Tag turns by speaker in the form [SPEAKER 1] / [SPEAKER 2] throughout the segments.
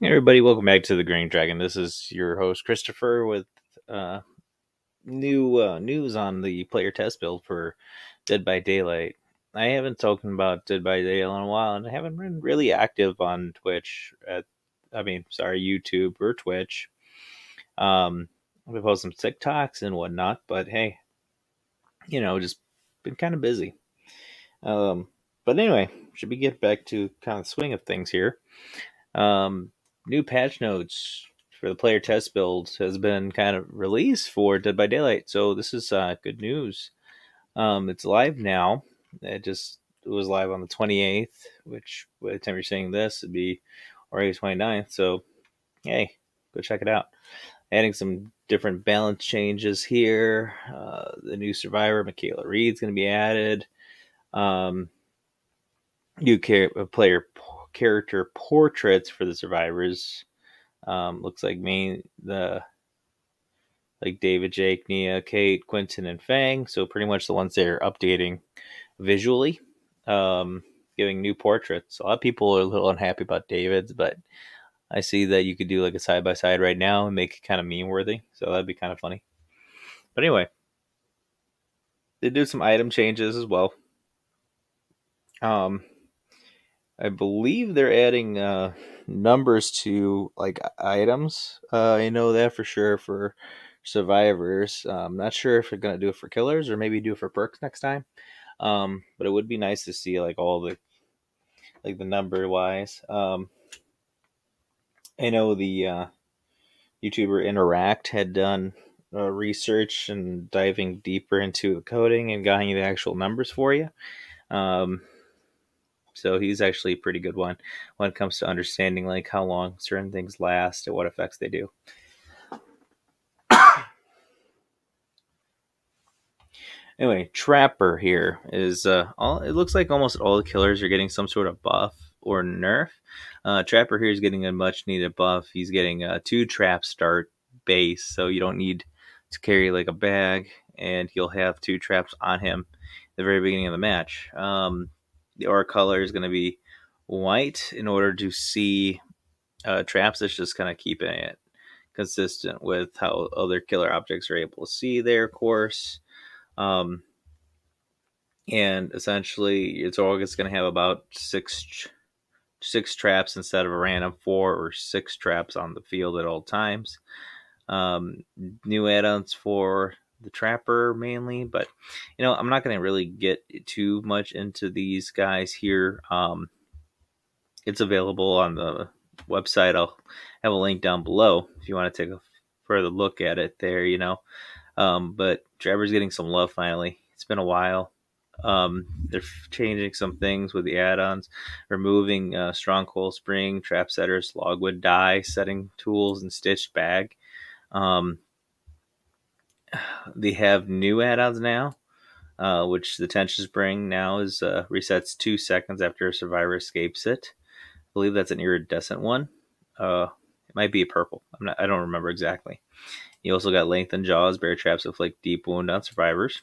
[SPEAKER 1] Hey everybody, welcome back to the Green Dragon. This is your host Christopher with uh, new news on the player test build for Dead by Daylight. I haven't spoken about Dead by Daylight in a while, and I haven't been really active on Twitch. YouTube or Twitch. I've posted some TikToks and whatnot, but hey, just been kind of busy. Um, but anyway, should we get back to kind of the swing of things here? Um, New patch notes for the player test build has been kind of released for Dead by Daylight, so this is good news. It's live now. It was live on the 28th, which by the time you're saying this, it'd be already 29th. So hey, go check it out. Adding some different balance changes here. The new survivor, Michaela Reed's going to be added. New player character portraits for the survivors. Looks like like David, Jake, Nia, Kate, Quentin, and Fang. So pretty much the ones they're updating visually, giving new portraits. A lot of people are a little unhappy about David's, but I see that you could do like a side by side right now and make it kind of meme worthy. So that'd be kind of funny. But anyway, they did some item changes as well. I believe they're adding numbers to like items. I know that for sure for survivors. I'm not sure if they're gonna do it for killers or maybe do it for perks next time. But it would be nice to see like all the number wise. I know the YouTuber Interact had done research and diving deeper into the coding and got you the actual numbers for you. So he's actually a pretty good one when it comes to understanding like how long certain things last and what effects they do. Anyway, Trapper here is it looks like almost all the killers are getting some sort of buff or nerf. Trapper here is getting a much needed buff. He's getting a 2 trap start base, so you don't need to carry like a bag, and he'll have 2 traps on him at the very beginning of the match. The aura color is going to be white in order to see traps. It's just kind of keeping it consistent with how other killer objects are able to see there, of course. And essentially, it's always going to have about six traps instead of a random 4 or 6 traps on the field at all times. New add-ons for the Trapper mainly, but I'm not going to really get too much into these guys here. It's available on the website. I'll have a link down below if you want to take a further look at it there, but Trapper's getting some love finally. It's been a while. They're changing some things with the add-ons, removing Stronghold Spring, Trap Setters, Logwood Die, Setting Tools, and Stitched Bag. They have new add-ons now, which the Tension Spring now is resets 2 seconds after a survivor escapes it. I believe that's an iridescent one. It might be a purple. I don't remember exactly. You also got Lengthened Jaws. Bear traps inflict deep wound on survivors.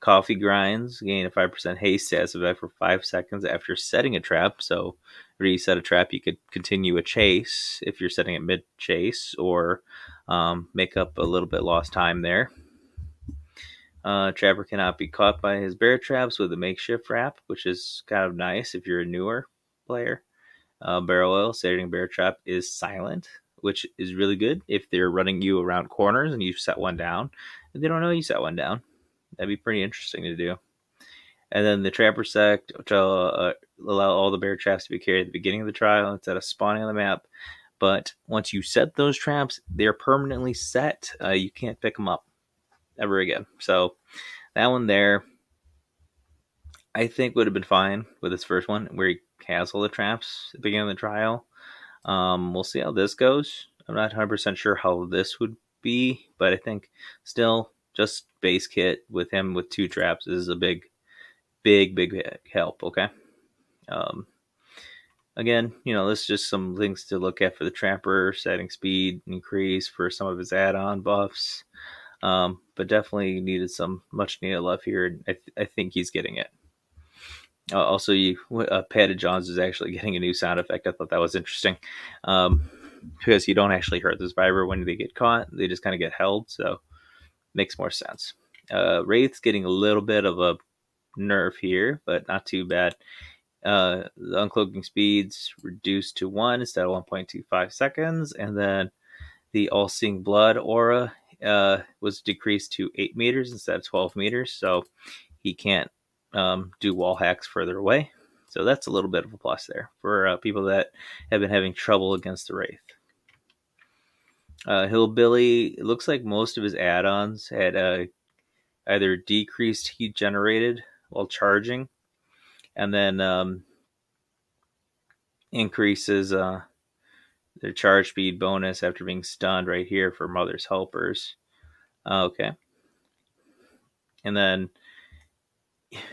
[SPEAKER 1] Coffee Grinds gain a 5% haste status effect for 5 seconds after setting a trap. So, if you set a trap, you could continue a chase if you're setting it mid-chase, or make up a little bit lost time there. Trapper cannot be caught by his bear traps with a makeshift wrap, which is kind of nice if you're a newer player. Barrel Oil, setting bear trap is silent, which is really good if they're running you around corners and you set one down. If they don't know you set one down, that'd be pretty interesting to do. And then the Trapper Sect, which will allow all the bear traps to be carried at the beginning of the trial instead of spawning on the map. But once you set those traps, they're permanently set. You can't pick them up ever again. So that one there, I think would have been fine with this first one, where he has all the traps at the beginning of the trial. We'll see how this goes. I'm not 100% sure how this would be, but I think still just base kit with him with 2 traps is a big help. Okay. Again, this is just some things to look at for the Trapper. Setting speed increase for some of his add-on buffs, but definitely needed some much needed love here. I think he's getting it. Also, Patted Johns is actually getting a new sound effect. I thought that was interesting, because you don't actually hurt the survivor when they get caught; they just kind of get held. So makes more sense. Wraith's getting a little bit of a nerf here, but not too bad. The uncloaking speed's reduced to 1 instead of 1.25 seconds, and then the all-seeing blood aura was decreased to 8 meters instead of 12 meters, so he can't do wall hacks further away. So that's a little bit of a plus there for people that have been having trouble against the Wraith. Hillbilly, it looks like most of his add-ons had either decreased heat generated while charging, and then increases their charge speed bonus after being stunned right here for Mother's Helpers. Okay. And then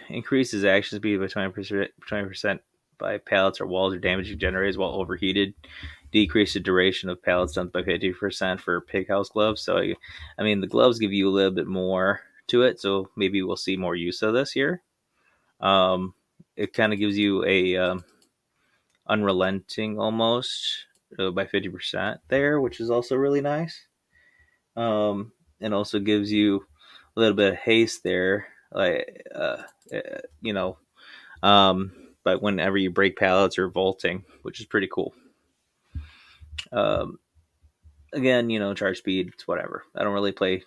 [SPEAKER 1] increases action speed by 20% by pallets or walls or damaging generators while overheated. Decrease the duration of pallets done by 50% for pig house gloves. So, I mean, the gloves give you a little bit more to it, so maybe we'll see more use of this here. It kind of gives you a unrelenting almost by 50% there, which is also really nice. And also gives you a little bit of haste there, like but whenever you break pallets or vaulting, which is pretty cool. Again, charge speed, it's whatever. I don't really play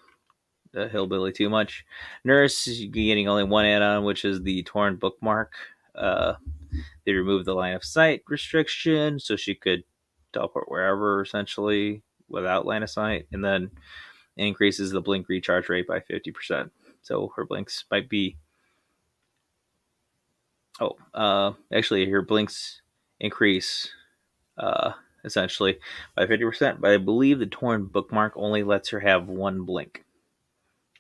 [SPEAKER 1] the Hillbilly too much. Nurse is getting only one add-on, which is the Torn Bookmark. They removed the line of sight restriction, so she could teleport wherever, essentially, without line of sight, and then increases the blink recharge rate by 50%. So her blinks might be... actually, her blinks increase essentially by 50%, but I believe the Torn Bookmark only lets her have one blink.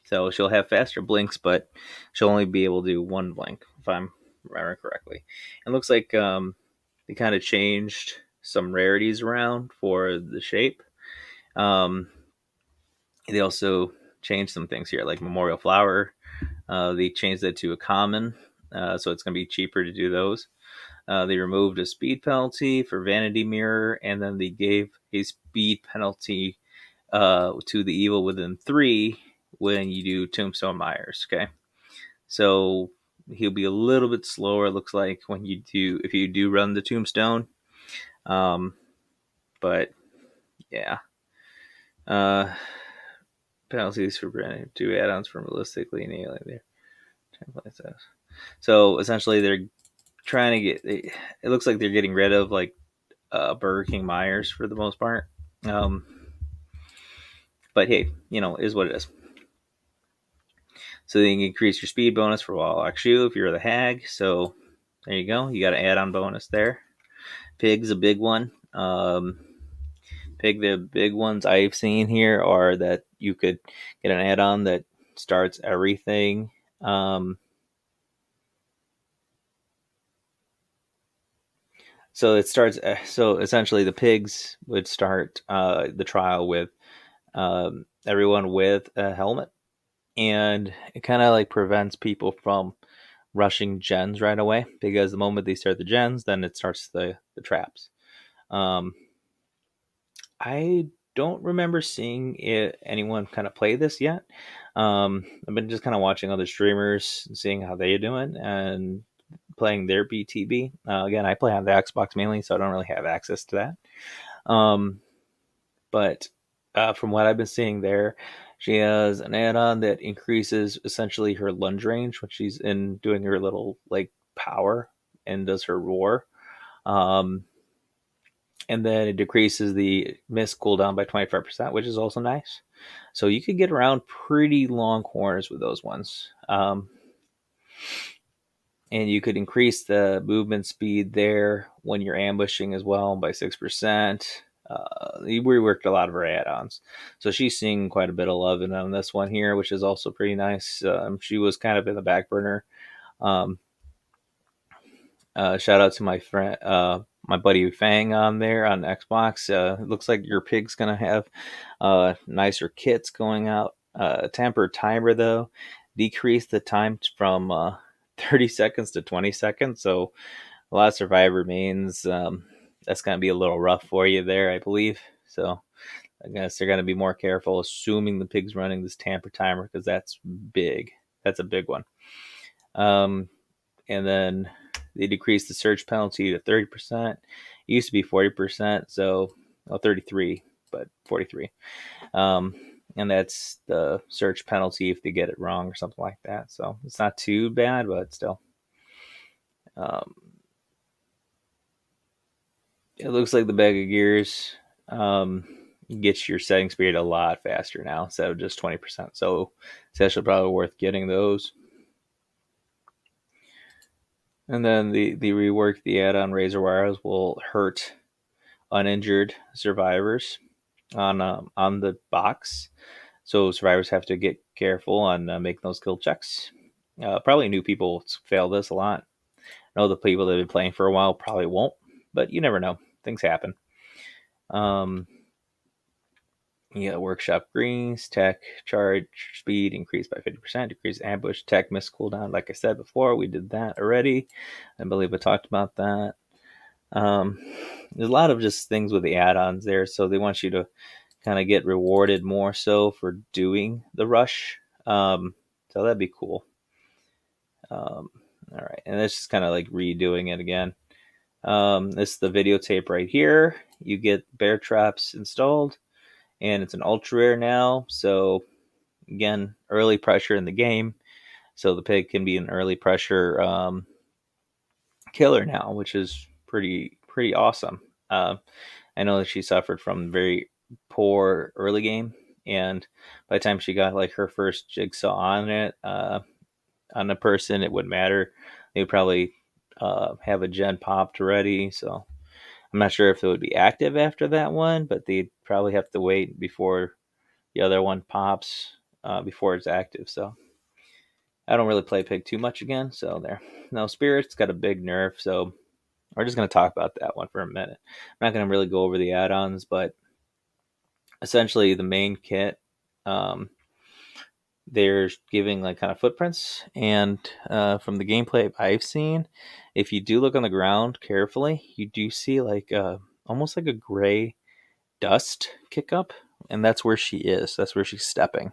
[SPEAKER 1] So she'll have faster blinks, but she'll only be able to do one blink, if I'm remembering correctly. It looks like they kind of changed some rarities around for the shape. They also changed some things here, like Memorial Flower. They changed that to a common, so it's going to be cheaper to do those. They removed a speed penalty for Vanity Mirror, and then they gave a speed penalty to the evil within 3 when you do Tombstone Myers. Okay, so he'll be a little bit slower, it looks like, if you do run the Tombstone. But yeah, penalties for brand new add-ons for realistically and alien there. So essentially, they're trying to get. It looks like they're getting rid of like Burger King Myers for the most part. But hey, is what it is. So they can increase your speed bonus for Wall Lock Shoe if you're the Hag. So there you go. You got an add-on bonus there. Pig's a big one. The big ones I've seen here are that you could get an add-on that starts everything. So it starts. So essentially, the pigs would start the trial with everyone with a helmet, and it kind of like prevents people from rushing gens right away, because the moment they start the gens, then it starts the traps. I don't remember seeing anyone kind of play this yet. I've been just kind of watching other streamers and seeing how they're doing and playing their BTB. Again, I play on the Xbox mainly, so I don't really have access to that. But from what I've been seeing there, she has an add-on that increases essentially her lunge range when she's in doing her little like power and does her roar. And then it decreases the miss cooldown by 25%, which is also nice. So you could get around pretty long corners with those ones. And you could increase the movement speed there when you're ambushing as well by 6%. We reworked a lot of her add-ons. So she's seeing quite a bit of love on this one here, which is also pretty nice. She was kind of in the back burner. Shout out to my friend, my buddy Fang on there on Xbox. It looks like your pig's going to have nicer kits going out. Tempered timer, though. Decrease the time from 30 seconds to 20 seconds. So a lot of survivor mains, that's going to be a little rough for you there, I believe. So I guess they're going to be more careful, assuming the pig's running this tamper timer, because that's big. That's a big one. And then they decreased the search penalty to 30%. It used to be 40%, so 33, but 43. And that's the search penalty if they get it wrong or something like that. So it's not too bad, but still. It looks like the bag of gears gets your setting speed a lot faster now instead of just 20%. So it's actually probably worth getting those. And then the rework, the add-on razor wires will hurt uninjured survivors on the box. So survivors have to get careful on making those skill checks. Probably new people fail this a lot. I know the people that have been playing for a while probably won't, but you never know. Things happen. Workshop greens, tech, charge, speed increased by 50%, decrease ambush, tech, miss cooldown. Like I said before, we did that already. I believe I talked about that. There's a lot of just things with the add-ons there, so they want you to kind of get rewarded more so for doing the rush. So that'd be cool. All right, and this is kind of like redoing it again. This is the videotape right here. You get bear traps installed, and it's an ultra rare now. So again, early pressure in the game. So the pig can be an early pressure killer now, which is pretty awesome. I know that she suffered from very poor early game, and by the time she got like her first jigsaw on it, on a person, it wouldn't matter. They would probably have a gen popped already. So I'm not sure if it would be active after that one, but they'd probably have to wait before the other one pops before it's active. So I don't really play pig too much again. So there. Now Spirit's got a big nerf, so we're just going to talk about that one for a minute. I'm not going to really go over the add-ons, but essentially the main kit, they're giving like kind of footprints, and from the gameplay I've seen, if you do look on the ground carefully, you do see like almost like a gray dust kick up, and that's where she is. That's where she's stepping.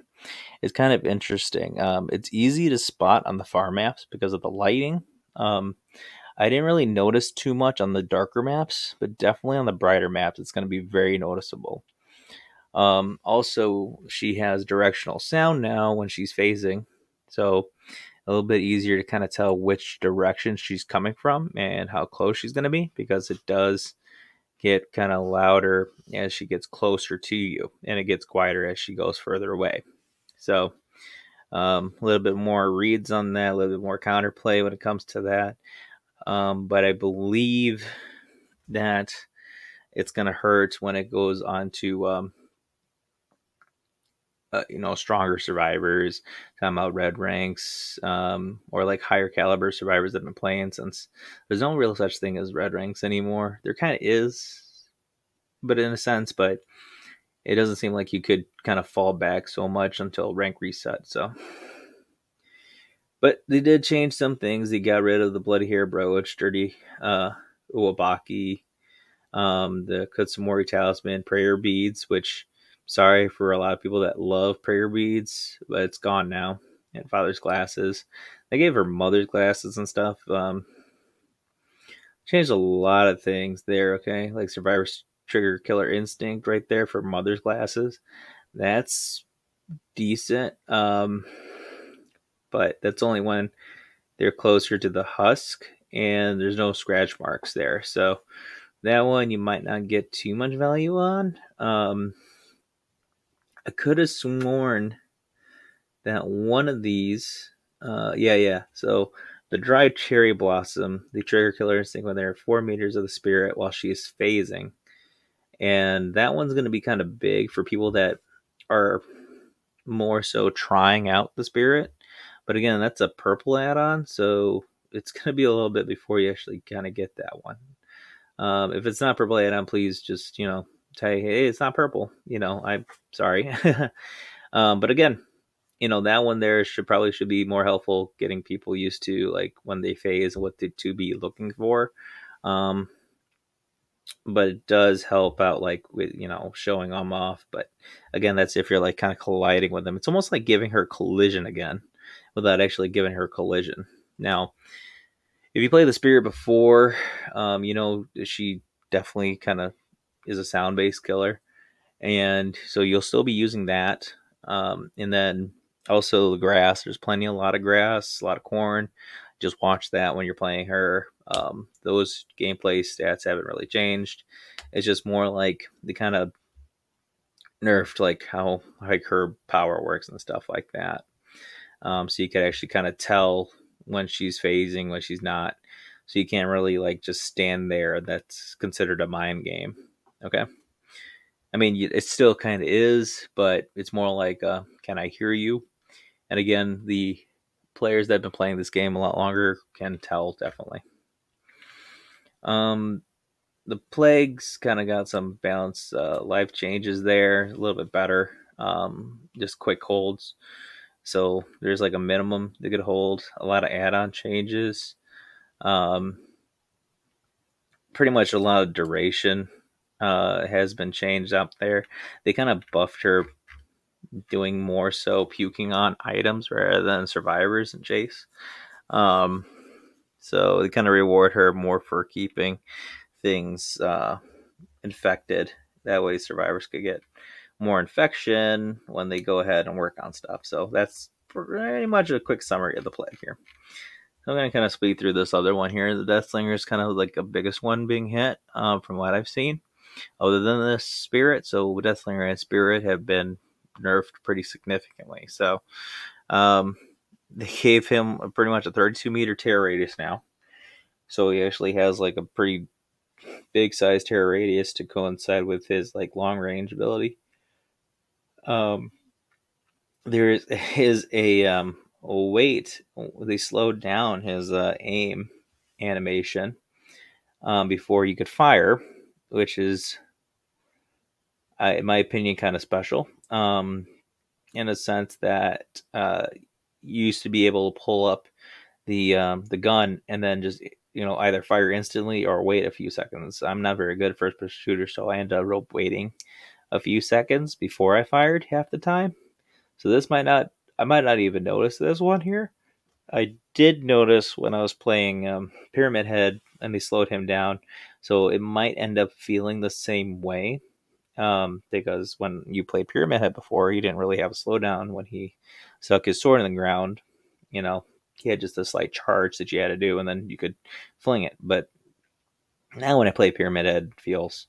[SPEAKER 1] It's kind of interesting. It's easy to spot on the far maps because of the lighting. I didn't really notice too much on the darker maps, but definitely on the brighter maps, it's going to be very noticeable. Also, she has directional sound now when she's phasing, so a little bit easier to kind of tell which direction she's coming from and how close she's going to be, because it does get kind of louder as she gets closer to you, and it gets quieter as she goes further away. So a little bit more reads on that, a little bit more counterplay when it comes to that. But I believe that it's going to hurt when it goes on to stronger survivors, talking about red ranks, or like higher caliber survivors that have been playing, since there's no real such thing as red ranks anymore. There kind of is, but in a sense, but it doesn't seem like you could kind of fall back so much until rank reset. So, but they did change some things. They got rid of the bloody hair brooch, dirty uwabaki, the Kutsumori talisman, prayer beads, which, sorry for a lot of people that love prayer beads, but it's gone now. And father's glasses. They gave her mother's glasses and stuff. Changed a lot of things there, okay? Like Survivor's Trigger Killer Instinct right there for mother's glasses. That's decent. But that's only when they're closer to the husk and there's no scratch marks there. So that one you might not get too much value on. I could have sworn that one of these, so the dry cherry blossom, the trigger killer instinct, when they're 4 meters of the spirit while she is phasing. And that one's going to be kind of big for people that are more so trying out the spirit. But again, that's a purple add-on, so it's going to be a little bit before you actually kind of get that one. If it's not purple add-on, please just, tell you, hey, it's not purple. I'm sorry. But again, that one there should be more helpful getting people used to like when they phase and what to be looking for. Um, but it does help out like with showing them off. But again, that's if you're like kind of colliding with them. It's almost like giving her collision again without actually giving her collision. Now, if you play the spirit before, she definitely kind of is a sound based killer, and so you'll still be using that. And then also the grass. There's a lot of grass, a lot of corn. Just watch that when you're playing her. Those gameplay stats haven't really changed. It's just more like they kind of nerfed like how like her power works and stuff like that. So you could actually kind of tell when she's phasing, when she's not. So you can't really like just stand there. That's considered a mind game. Okay. I mean, it still kind of is, but it's more like, can I hear you? And again, the players that have been playing this game a lot longer can tell definitely. The plagues kind of got some balanced life changes there, a little bit better. Just quick holds. So there's like a minimum they could hold. A lot of add-on changes. Pretty much a lot of duration has been changed up there. They kind of buffed her doing more so puking on items rather than survivors and chase. So they kind of reward her more for keeping things infected. That way survivors could get more infection when they go ahead and work on stuff. So that's pretty much a quick summary of the plague here. I'm going to kind of speed through this other one here. The Death Slinger is kind of like the biggest one being hit from what I've seen, other than the Spirit. So Death Slinger and Spirit have been nerfed pretty significantly. So they gave him pretty much a 32-meter tear radius now. So he actually has like a pretty big size tear radius to coincide with his like long range ability. There is a wait. They slowed down his aim animation before you could fire, which is, in my opinion, kind of special. In a sense that you used to be able to pull up the gun and then just either fire instantly or wait a few seconds. I'm not very good at first person shooter, so I ended up waiting a few seconds before I fired half the time. So I might not even notice this one here. I did notice when I was playing Pyramid Head and they slowed him down, so it might end up feeling the same way. Because when you played Pyramid Head before, he didn't really have a slowdown when he stuck his sword in the ground. He had just a slight charge that you had to do, and then you could fling it. But now when I play Pyramid Head, it feels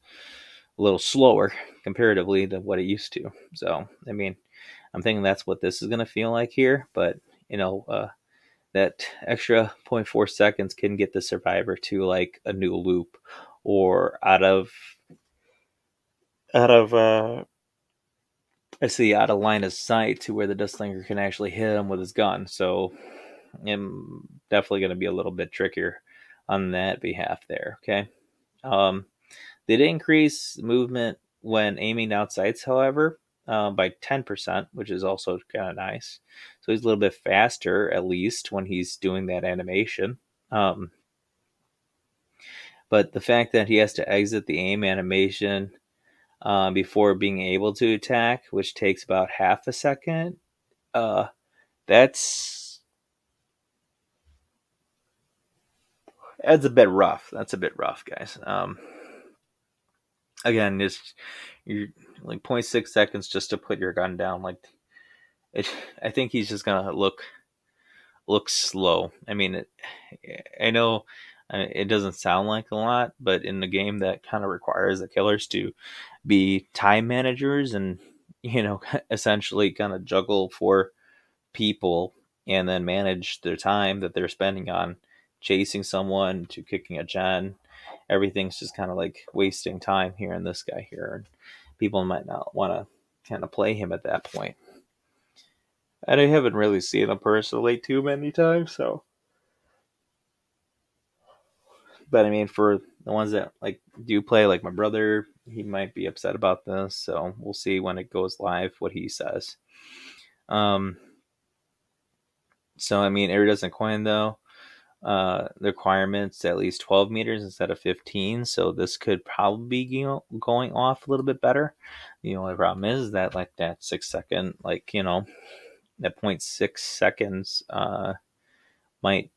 [SPEAKER 1] a little slower comparatively to what it used to. So, I mean, I'm thinking that's what this is going to feel like here. But, that extra 0.4 seconds can get the survivor to like a new loop or out of line of sight to where the Death Slinger can actually hit him with his gun. So I'm definitely going to be a little bit trickier on that behalf there. Okay. They did increase movement when aiming down sights, however, by 10%, which is also kind of nice. So he's a little bit faster, at least, when he's doing that animation. But the fact that he has to exit the aim animation before being able to attack, which takes about half a second, that's a bit rough. That's a bit rough, guys. Again, you're like 0.6 seconds just to put your gun down. Like, I think he's just gonna look slow. I mean, I know it doesn't sound like a lot, but in the game that kind of requires the killers to be time managers and essentially kind of juggle for people and then manage their time that they're spending on chasing someone to kicking a gen. Everything's just kind of like wasting time here in this guy here, and people might not want to kind of play him at that point. And I haven't really seen him personally too many times, so. But I mean, for the ones that like do play, like my brother, he might be upset about this. So we'll see when it goes live what he says. So, I mean, iridescent coin, though, the requirement's at least 12 meters instead of 15, so this could probably be going off a little bit better. The only problem is that, like, that 6-second, like, that 0.6 seconds might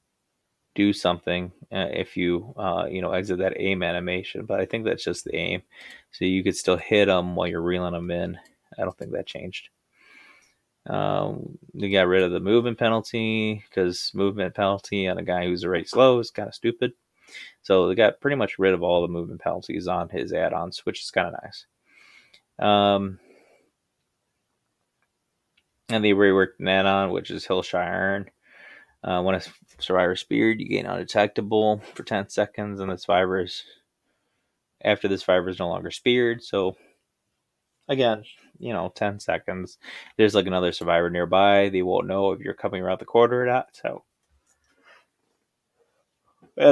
[SPEAKER 1] do something if you exit that aim animation, but I think that's just the aim, so you could still hit them while you're reeling them in. I don't think that changed. They got rid of the movement penalty, because movement penalty on a guy who's already slow is kind of stupid. So they got pretty much rid of all the movement penalties on his add-ons, which is kind of nice. And they reworked an add-on, which is Hillshire Iron. When a survivor is speared, you gain undetectable for 10 seconds, and after the survivor is no longer speared. So again, 10 seconds. There's like another survivor nearby. They won't know if you're coming around the corner or not. So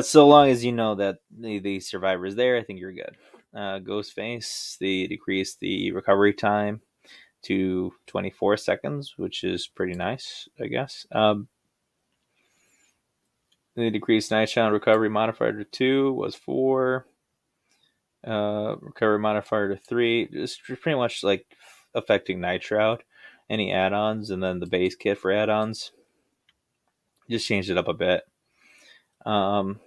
[SPEAKER 1] so long as you know that the survivor is there, I think you're good. Ghostface, they decreased the recovery time to 24 seconds, which is pretty nice, I guess. They decreased night shot recovery modifier to 2, was 4. Recovery modifier to 3, just pretty much like affecting Night Shroud, any add-ons, and then the base kit for add-ons. Just changed it up a bit. And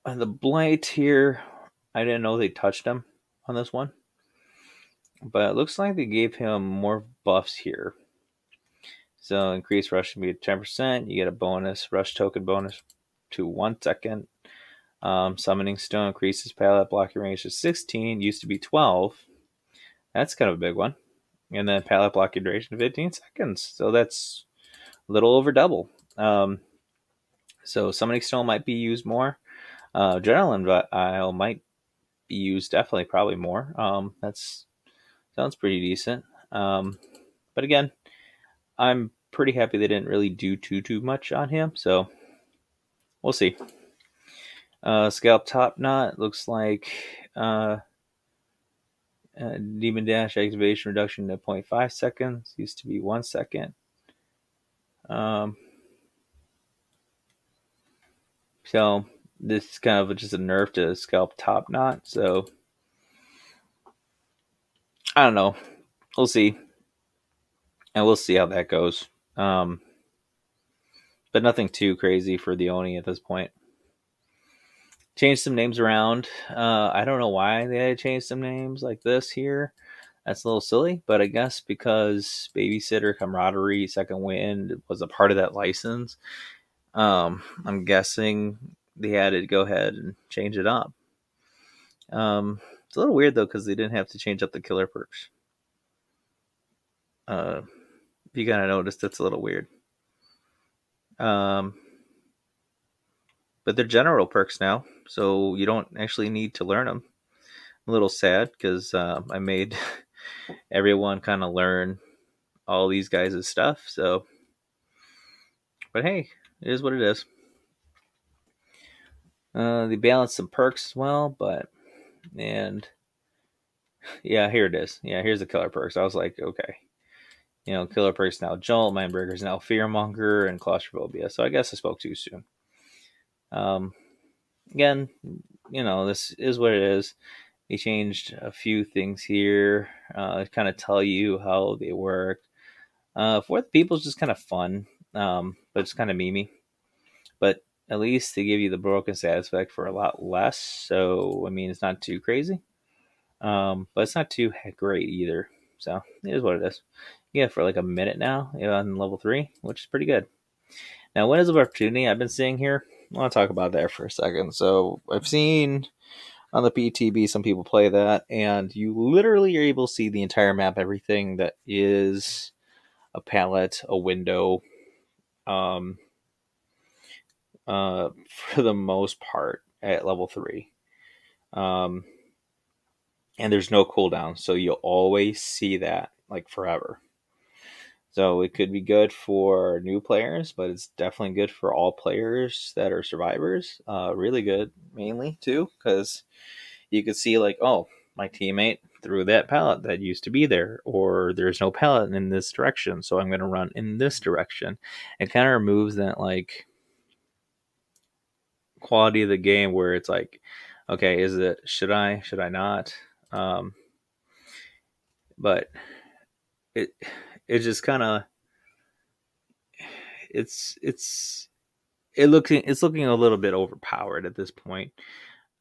[SPEAKER 1] the Blight here, I didn't know they touched him on this one, but it looks like they gave him more buffs here. So increased rush can be 10%. You get a bonus rush token bonus to 1 second. Summoning Stone increases pallet blocking range to 16. Used to be 12. That's kind of a big one. And then pallet blocking duration to 15 seconds. So that's a little over double. So Summoning Stone might be used more. Adrenaline Vial might be used definitely, probably more. That's sounds pretty decent. But again, I'm pretty happy they didn't really do too much on him. So we'll see. Scalp Top Knot looks like Demon Dash activation reduction to 0.5 seconds. Used to be 1 second. So this is kind of just a nerf to Scalp Top Knot. So I don't know. We'll see. And we'll see how that goes. But nothing too crazy for the Oni at this point. Changed some names around. I don't know why they had to change some names like this here. That's a little silly, but I guess because Babysitter, Camaraderie, Second Wind was a part of that license, I'm guessing they had to go ahead and change it up. It's a little weird, though, because they didn't have to change up the killer perks. If you kind of noticed, that's a little weird. But they're general perks now, so you don't actually need to learn them. I'm a little sad because I made everyone kind of learn all these guys' stuff. So, but hey, it is what it is. They balanced some perks as well, and yeah, here it is. Yeah, here's the killer perks. I was like, okay, killer perks now Jolt, Mindbreaker's now Fearmonger, and Claustrophobia. So I guess I spoke too soon. Again, this is what it is. They changed a few things here to kind of tell you how they work. Fourth People is just kind of fun, but it's kind of memey. But at least they give you the broken status effect for a lot less. So, I mean, it's not too crazy. But it's not too great either. So, it is what it is. Yeah, for like a minute now on level 3, which is pretty good. Now, Windows of Opportunity I've been seeing here. I want to talk about that for a second. So, I've seen on the PTB some people play that, and you literally are able to see the entire map, everything that is a palette, a window, for the most part at level 3. And there's no cooldown, so you'll always see that like forever. So it could be good for new players, but it's definitely good for all players that are survivors. Really good, mainly too, because you could see like, oh, my teammate through that palette that used to be there, or there's no palette in this direction, so I'm going to run in this direction. It kind of removes that like quality of the game where it's like, okay, is it should I not? But it just kind of it's looking a little bit overpowered at this point.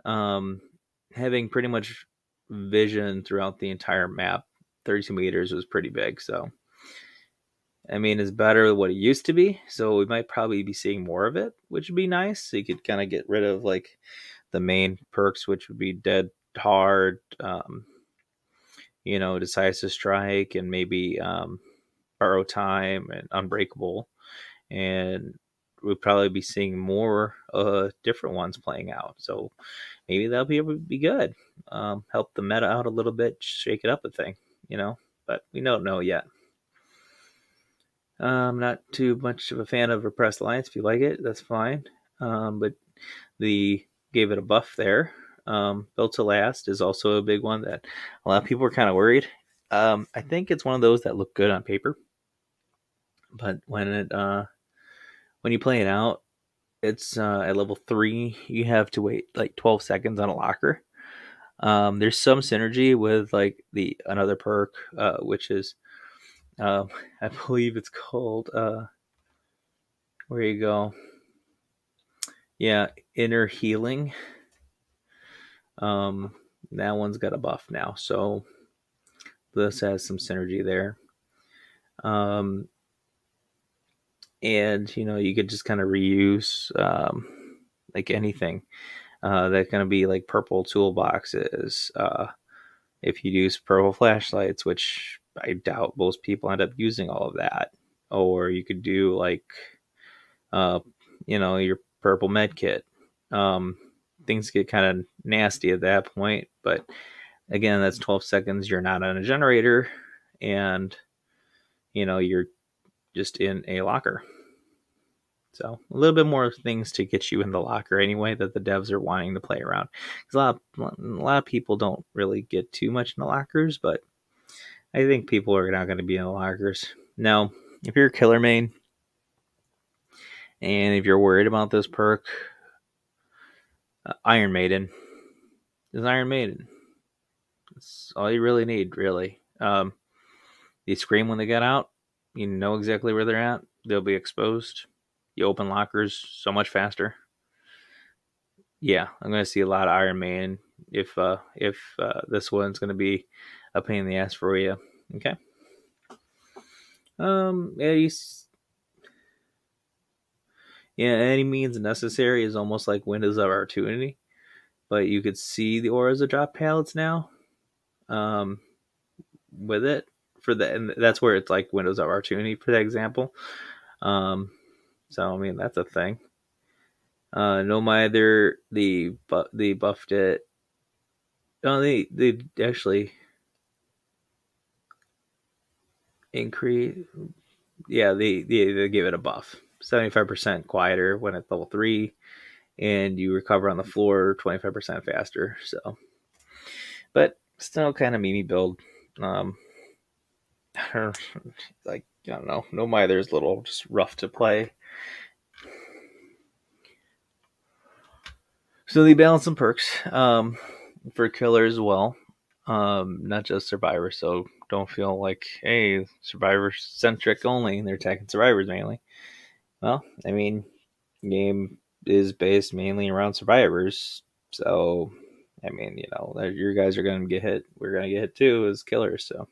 [SPEAKER 1] Having pretty much vision throughout the entire map, 32 meters was pretty big. So, I mean, it's better than what it used to be. So we might probably be seeing more of it, which would be nice. So you could kind of get rid of like the main perks, which would be dead hard, decisive strike, and maybe borrow time and unbreakable. And we'll probably be seeing more different ones playing out. So maybe that'll be good. Help the meta out a little bit, shake it up a thing, but we don't know yet. I'm not too much of a fan of Repressed Alliance. If you like it, that's fine. But gave it a buff there. Built to Last is also a big one that a lot of people are kind of worried. I think it's one of those that look good on paper, but when you play it out, it's at level 3. You have to wait like 12 seconds on a locker. There's some synergy with like another perk, which is I believe it's called where you go. Yeah, Inner Healing. That one's got a buff now, so this has some synergy there. And you could just kind of reuse like anything. That's going to be like purple toolboxes. If you use purple flashlights, which I doubt most people end up using all of that. Or you could do like, your purple med kit. Things get kind of nasty at that point. But again, that's 12 seconds. You're not on a generator. And, you're just in a locker. So a little bit more things to get you in the locker anyway that the devs are wanting to play around. Because a lot of people don't really get too much in the lockers, but I think people are not going to be in the lockers. Now, if you're a killer main, and if you're worried about this perk, Iron Maiden is Iron Maiden. That's all you really need, really. They scream when they get out. You know exactly where they're at. They'll be exposed. You open lockers so much faster. Yeah, I'm going to see a lot of Iron Man if this one's going to be a pain in the ass for you. Okay. Any means necessary is almost like Windows of Opportunity, but you could see the auras of drop palettes now. With it and that's where it's like Windows of Opportunity for that example. So I mean that's a thing. No matter they buffed it. No, they actually increase. Yeah, they give it a buff. 75% quieter when at level 3, and you recover on the floor 25% faster. So, but still kind of meme build. I don't know. No Mither's little just rough to play. So they balance some perks for killer as well, not just survivors. So don't feel like, hey, survivor centric only. They're attacking survivors mainly. Well, I mean, game is based mainly around survivors. So, I mean, your guys are going to get hit. We're going to get hit too as killers. So,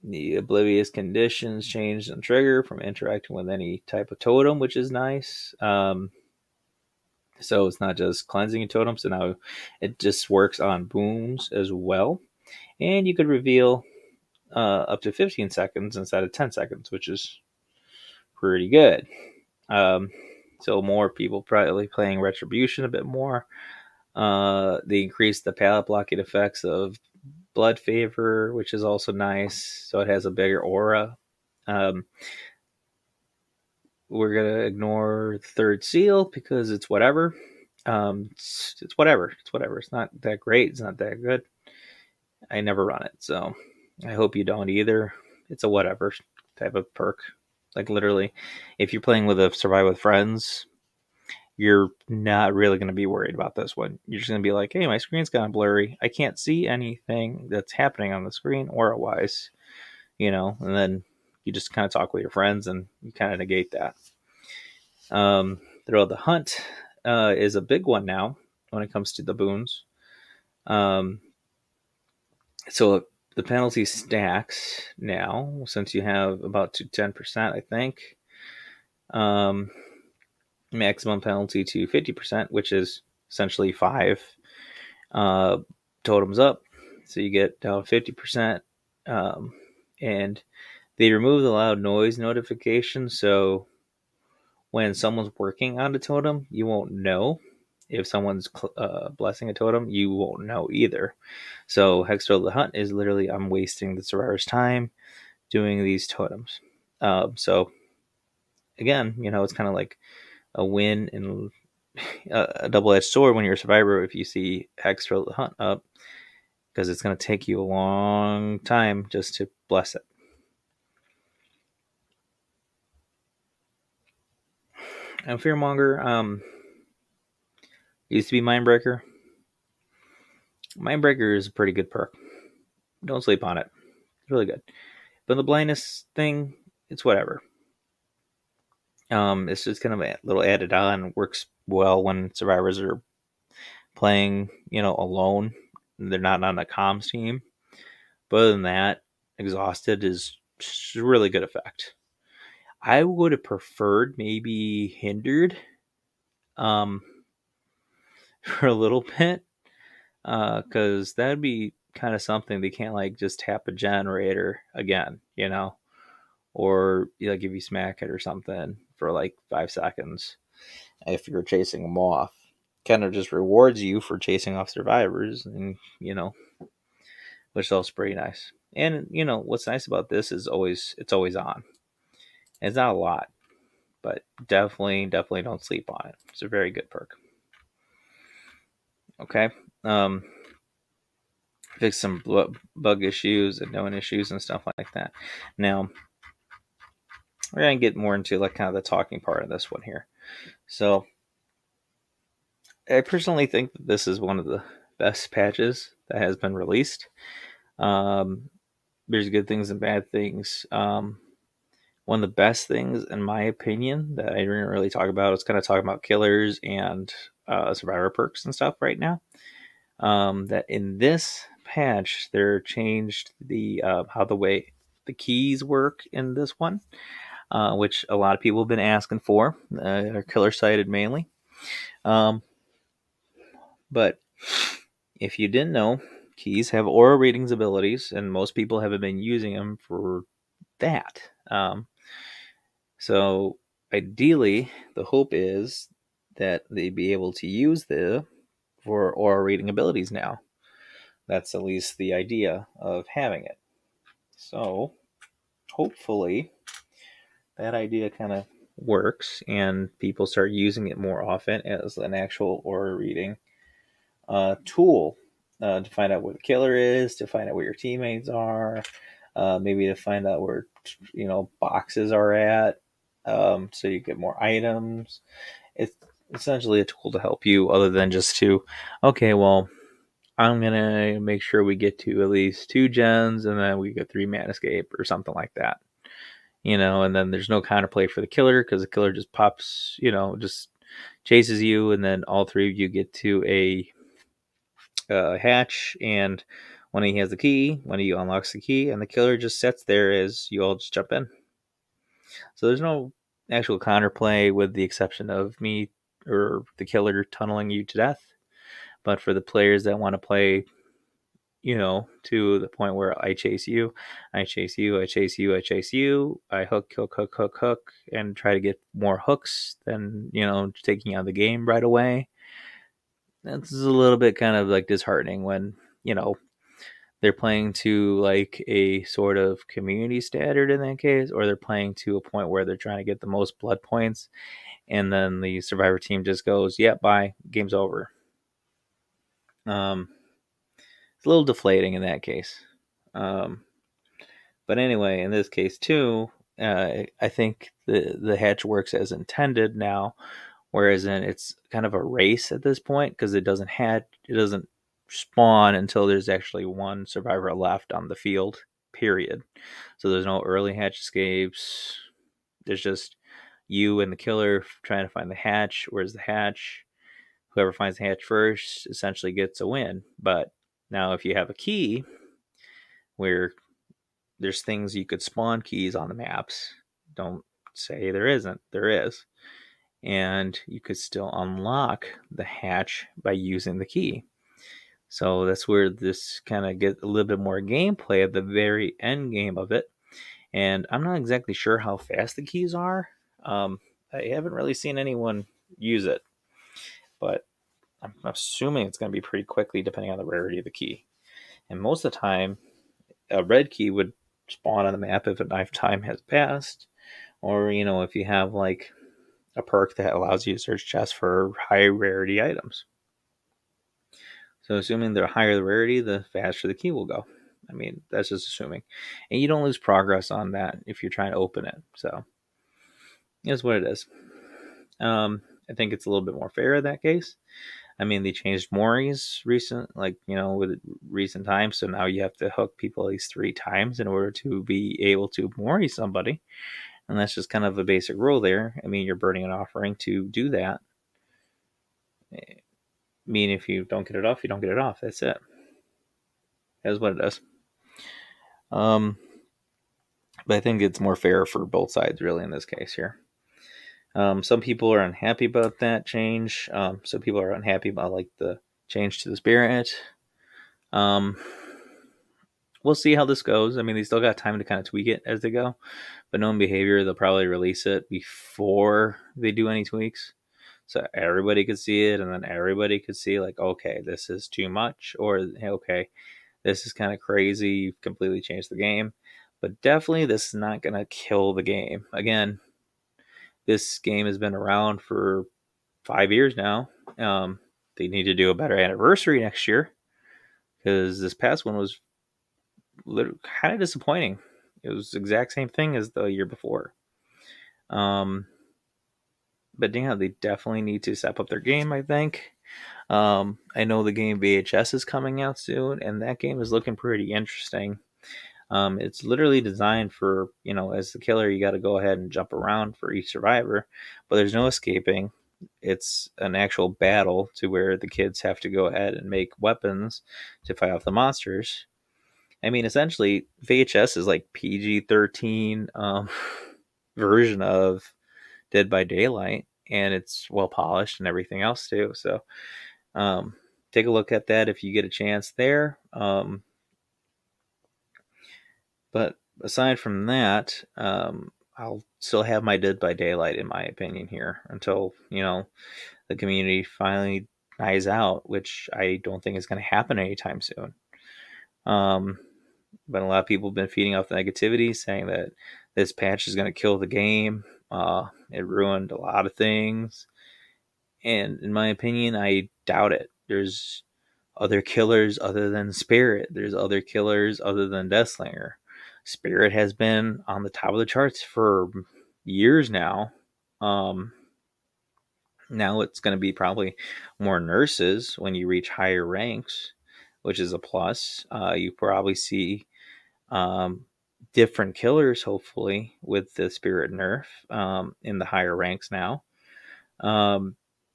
[SPEAKER 1] the oblivious conditions changed and trigger from interacting with any type of totem, which is nice. So it's not just cleansing a totem. So now it just works on booms as well. And you could reveal up to 15 seconds instead of 10 seconds, which is pretty good. So more people probably playing Retribution a bit more. They increased the palette blocking effects of Bloodfavor, which is also nice. So it has a bigger aura. We're going to ignore Third Seal because it's whatever. It's whatever. It's whatever. It's not that great. It's not that good. I never run it, so I hope you don't either. It's a whatever type of perk. Like literally, if you're playing with a survive with friends, you're not really going to be worried about this one. You're just going to be like, hey, my screen's kind of blurry. I can't see anything that's happening on the screen or otherwise, and then you just kind of talk with your friends and you kind of negate that. The hunt is a big one now when it comes to the boons. So the penalty stacks now, since you have about to 10%, I think. Maximum penalty to 50%, which is essentially 5 totems up. So you get down 50%. And they remove the loud noise notification. So when someone's working on a totem, you won't know. If someone's blessing a totem, you won't know either. So Hex the Hunt is literally, I'm wasting the survivor's time doing these totems. So again, it's kind of like a win and a double-edged sword when you're a survivor if you see Hex the Hunt up, because it's going to take you a long time just to bless it. And Fearmonger used to be Mindbreaker. Mindbreaker is a pretty good perk. Don't sleep on it. It's really good. But the blindness thing, it's whatever. It's just kind of a little added on. Works well when survivors are playing, alone. They're not on a comms team. But other than that, Exhausted is a really good effect. I would have preferred maybe Hindered for a little bit. Because that'd be kind of something they can't like just tap a generator again, or give you smack it or something for like 5 seconds if you're chasing them off. Kind of just rewards you for chasing off survivors, and which is also pretty nice. And what's nice about this is it's always on. It's not a lot, but definitely don't sleep on it. It's a very good perk. Okay. Fix some bug issues and known issues and stuff like that. Now, we're going to get more into like kind of the talking part of this one here. So, I personally think that this is one of the best patches that has been released. There's good things and bad things. One of the best things, in my opinion, that I didn't really talk about is kind of talking about killers and survivor perks and stuff right now. That in this patch, they're changed the how the way the keys work in this one, which a lot of people have been asking for. They're killer sided mainly. But if you didn't know, keys have aura readings abilities, and most people haven't been using them for that. So ideally, the hope is that they be able to use for aura reading abilities now. That's at least the idea of having it. So hopefully that idea kind of works and people start using it more often as an actual aura reading tool to find out where the killer is, to find out where your teammates are, maybe to find out where boxes are at, so you get more items. It's essentially a tool to help you, other than just to, okay, well, I'm gonna make sure we get to at least 2 gens, and then we get 3 mana escape or something like that. And then there's no counterplay for the killer, because the killer just pops, just chases you, and then all 3 of you get to a hatch, and when he has the key, one of you unlocks the key, and the killer just sits there as you all just jump in. So there's no actual counterplay, with the exception of me or the killer tunneling you to death. But for the players that want to play, to the point where I chase you, I chase you, I chase you, I chase you, I hook, and try to get more hooks than, taking out the game right away. That's a little bit kind of like disheartening when, they're playing to like a sort of community standard in that case, or they're playing to a point where they're trying to get the most blood points, and then the survivor team just goes, yeah, bye, game's over. it's a little deflating in that case. But anyway, in this case too, I think the hatch works as intended now, whereas it's kind of a race at this point because it doesn't spawn until there's actually one survivor left on the field. Period. So there's no early hatch escapes. There's just you and the killer trying to find the hatch. Where's the hatch? Whoever finds the hatch first essentially gets a win. But now if you have a key where there's things you could spawn keys on the maps, don't say there isn't, there is. And you could still unlock the hatch by using the key. So that's where this kind of gets a little bit more gameplay at the very end game of it. And I'm not exactly sure how fast the keys are. I haven't really seen anyone use it, but I'm assuming it's going to be pretty quickly depending on the rarity of the key. And most of the time, a red key would spawn on the map if enough time has passed, or if you have like a perk that allows you to search chests for high rarity items. So assuming the higher the rarity, the faster the key will go. I mean, that's just assuming. And you don't lose progress on that if you're trying to open it. So it's what it is. I think it's a little bit more fair in that case. I mean, they changed Mori's with recent times. So now you have to hook people at least 3 times in order to be able to Mori somebody. And that's just kind of a basic rule there. I mean, you're burning an offering to do that. I mean, if you don't get it off, you don't get it off. That's it. That's what it is. But I think it's more fair for both sides, really, in this case here. Some people are unhappy about that change. Some people are unhappy about like the change to the spirit. We'll see how this goes. I mean, they still got time to kind of tweak it as they go. But known behavior, they'll probably release it before they do any tweaks. So everybody could see it, and then everybody could see like, okay, this is too much, or hey, okay, this is kind of crazy. You've completely changed the game. But definitely this is not going to kill the game. Again, this game has been around for 5 years now. They need to do a better anniversary next year because this past one was kind of disappointing. It was the exact same thing as the year before. But yeah, they definitely need to step up their game, I think. I know the game VHS is coming out soon, and that game is looking pretty interesting. It's literally designed for, as the killer, you got to go ahead and jump around for each survivor, but there's no escaping. It's an actual battle to where the kids have to go ahead and make weapons to fight off the monsters. I mean, essentially, VHS is like PG-13 version of Dead by Daylight, and it's well polished and everything else too. So take a look at that if you get a chance there. But aside from that, I'll still have my Dead by Daylight in my opinion here until, the community finally dies out, which I don't think is going to happen anytime soon. But a lot of people have been feeding off the negativity, saying that this patch is going to kill the game. It ruined a lot of things. And in my opinion, I doubt it. There's other killers other than Spirit. There's other killers other than Deathslinger. Spirit has been on the top of the charts for years now. Now it's going to be probably more nurses when you reach higher ranks, which is a plus. You probably see different killers, hopefully, with the Spirit nerf in the higher ranks now.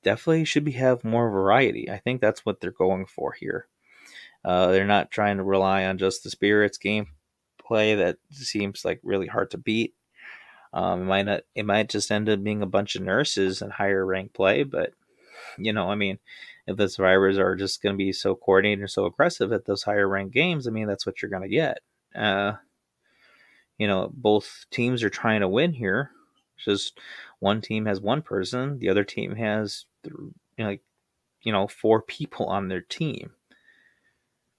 [SPEAKER 1] Definitely should have more variety. I think that's what they're going for here. They're not trying to rely on just the Spirits gameplay that seems like really hard to beat. It might just end up being a bunch of nurses and higher rank play, but I mean, if the survivors are just going to be so coordinated and so aggressive at those higher rank games, I mean, that's what you're going to get. Both teams are trying to win here. It's just one team has one person, the other team has 4 people on their team.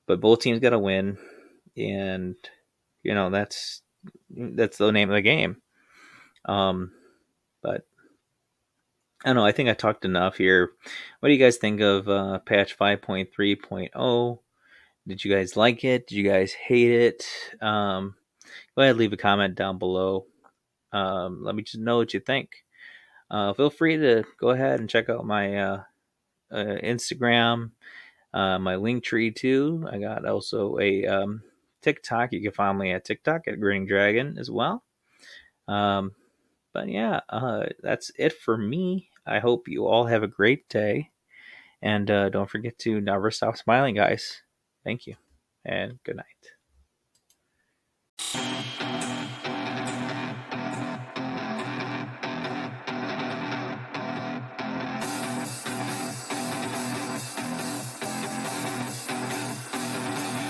[SPEAKER 1] But both teams got to win, and that's the name of the game. But I don't know. I think I talked enough here. What do you guys think of patch 5.3.0? Did you guys like it? Did you guys hate it? Go ahead, leave a comment down below. Let me just know what you think. Feel free to go ahead and check out my Instagram, my link tree too. I got also a TikTok. You can find me at TikTok at Green Dragon as well. But yeah, that's it for me. I hope you all have a great day. And don't forget to never stop smiling, guys. Thank you. And good night.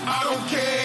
[SPEAKER 2] I don't care.